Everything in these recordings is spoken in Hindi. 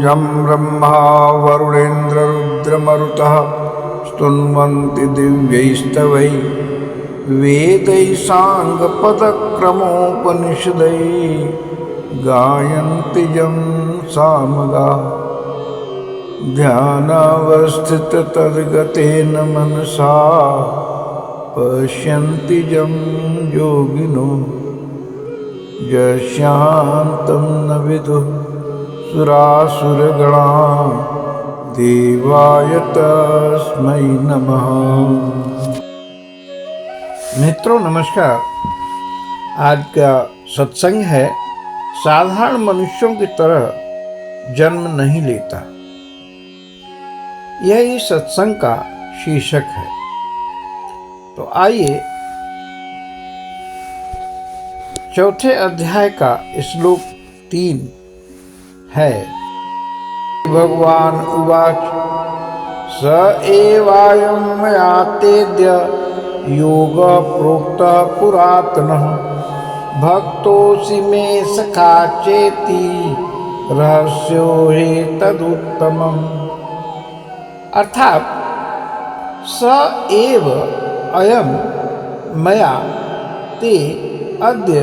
यं ब्रह्मा वरुणेन्द्ररुद्रमरुतः स्तुन्वन्ति दिव्यैस्तवैः वेदैः साङ्गपदक्रमोपनिषदैः गायन्ति यं सामगाः ध्यानावस्थिततद्गतेन मनसा पश्यन्ति यं योगिनो यस्यान्तं न विदुः सुरासुरगणा देवाय तस्मै नमः। मित्रों नमस्कार। आज का सत्संग है साधारण मनुष्यों की तरह जन्म नहीं लेता। यही सत्संग का शीर्षक है। तो आइए चौथे अध्याय का श्लोक 3 है। भगवान उवाच स एवायं मया तेद्य योग प्रोक्तः पुरातनः भक्तोऽसि मे सखा चेति रहस्यो हि तदुत्तमम्। अर्थात स एव अयं मया ते अद्य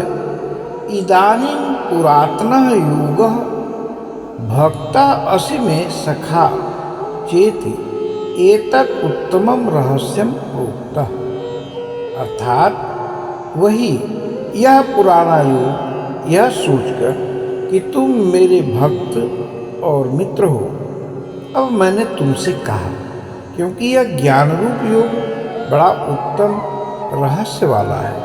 इदानीं पुरातनः योगः भक्ता असि मे सखा चेति एतत् उत्तमं रहस्यं प्रोक्तः। अर्थात वही यह पुराना योग यह सोचकर कि तुम मेरे भक्त और मित्र हो, अब मैंने तुमसे कहा, क्योंकि यह ज्ञान रूप योग बड़ा उत्तम रहस्य वाला है।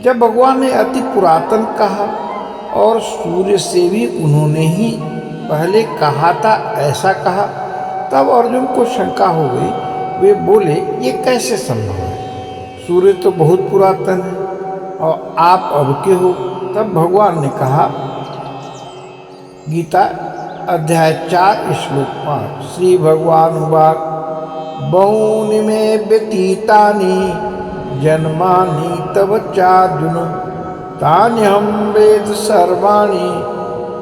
जब भगवान ने अति पुरातन कहा और सूर्य से भी उन्होंने ही पहले कहा था ऐसा कहा, तब अर्जुन को शंका हो गई। वे बोले, ये कैसे संभव है? सूर्य तो बहुत पुरातन है और आप अब के हो। तब भगवान ने कहा, गीता अध्याय 4 श्लोक 5, श्री भगवान उवाच बहूनि मे व्यतीतानि जन्मानि तव चार्जुन तान्यहं वेद सर्वाणि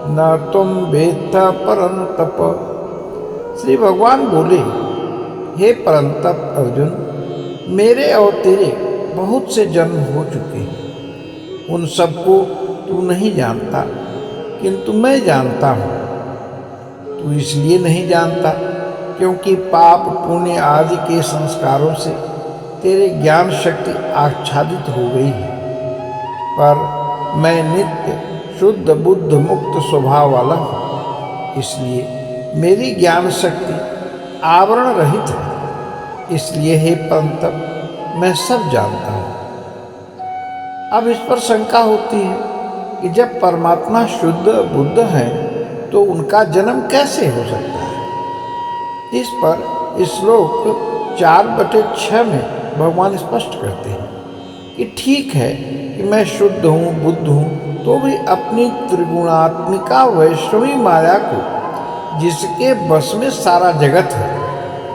न त्वं वेत्थ परन्तप। श्री भगवान बोले, हे परंतप अर्जुन, मेरे और तेरे बहुत से जन्म हो चुके हैं। उन सबको तू नहीं जानता, किंतु मैं जानता हूँ। तू इसलिए नहीं जानता क्योंकि पाप पुण्य आदि के संस्कारों से तेरे ज्ञान शक्ति आच्छादित हो गई है। पर मैं नित्य शुद्ध बुद्ध मुक्त स्वभाव वाला हूँ, इसलिए मेरी ज्ञान शक्ति आवरण रहित है। इसलिए हे परंतप, मैं सब जानता हूँ। अब इस पर शंका होती है कि जब परमात्मा शुद्ध बुद्ध हैं तो उनका जन्म कैसे हो सकता है? इस पर श्लोक 4/6 में भगवान स्पष्ट करते हैं कि ठीक है कि मैं शुद्ध हूँ बुद्ध हूँ, तो भी अपनी त्रिगुणात्मिका वैष्णवी माया को, जिसके बस में सारा जगत है,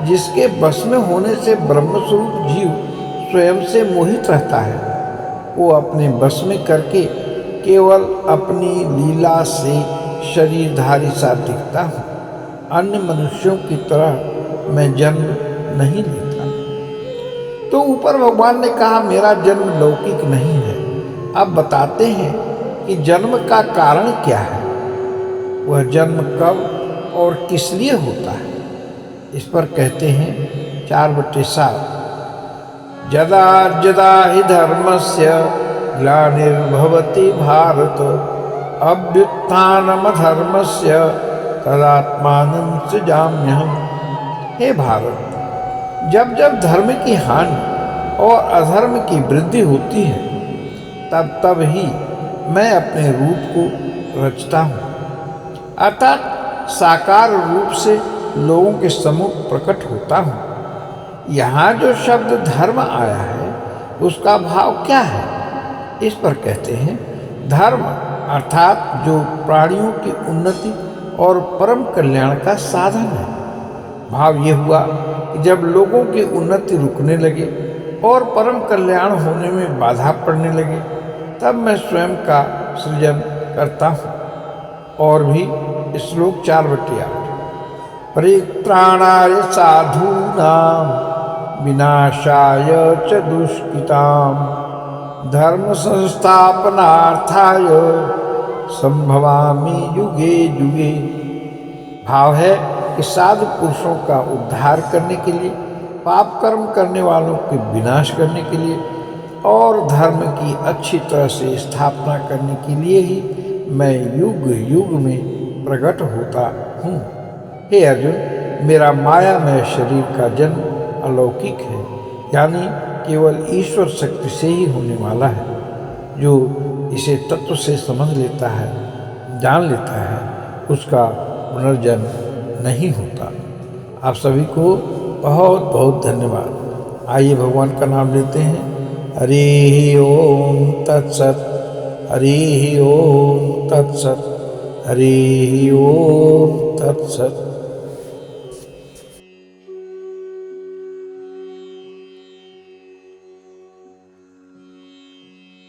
जिसके बस में होने से ब्रह्मस्वरूप जीव स्वयं से मोहित रहता है, वो अपने बस में करके केवल अपनी लीला से शरीरधारी सा दिखता हूँ। अन्य मनुष्यों की तरह मैं जन्म नहीं लेता। तो ऊपर भगवान ने कहा, मेरा जन्म लौकिक नहीं है। अब बताते हैं कि जन्म का कारण क्या है, वह जन्म कब और किस लिए होता है। इस पर कहते हैं 4/7, यदा यदा हि धर्मस्य ग्लानिर्भवति भारत अभ्युत्थानमधर्मस्य तदात्मानं सृजाम्यहम्। हे भारत, जब जब धर्म की हानि और अधर्म की वृद्धि होती है, तब तब ही मैं अपने रूप को रचता हूँ, अर्थात साकार रूप से लोगों के सम्मुख प्रकट होता हूँ। यहाँ जो शब्द धर्म आया है, उसका भाव क्या है? इस पर कहते हैं, धर्म अर्थात जो प्राणियों की उन्नति और परम कल्याण का साधन है। भाव ये हुआ कि जब लोगों की उन्नति रुकने लगे और परम कल्याण होने में बाधा पड़ने लगे, तब मैं स्वयं का सृजन करता हूँ और भी श्लोक 4/8। परित्राणाय साधूनां विनाशाय च दुष्कृतां धर्म संस्थापनार्थाय संभवामि युगे युगे। भाव है कि साधु पुरुषों का उद्धार करने के लिए, पाप कर्म करने वालों के विनाश करने के लिए और धर्म की अच्छी तरह से स्थापना करने के लिए ही मैं युग युग में प्रकट होता हूँ। हे अर्जुन, मेरा मायामय शरीर का जन्म अलौकिक है, यानी केवल ईश्वर शक्ति से ही होने वाला है। जो इसे तत्व से समझ लेता है, जान लेता है, उसका पुनर्जन्म नहीं होता। आप सभी को बहुत बहुत धन्यवाद। आइए भगवान का नाम लेते हैं। हरि ओम तत्सत, हरि ओम तत्सत, हरि ओम तत्सत।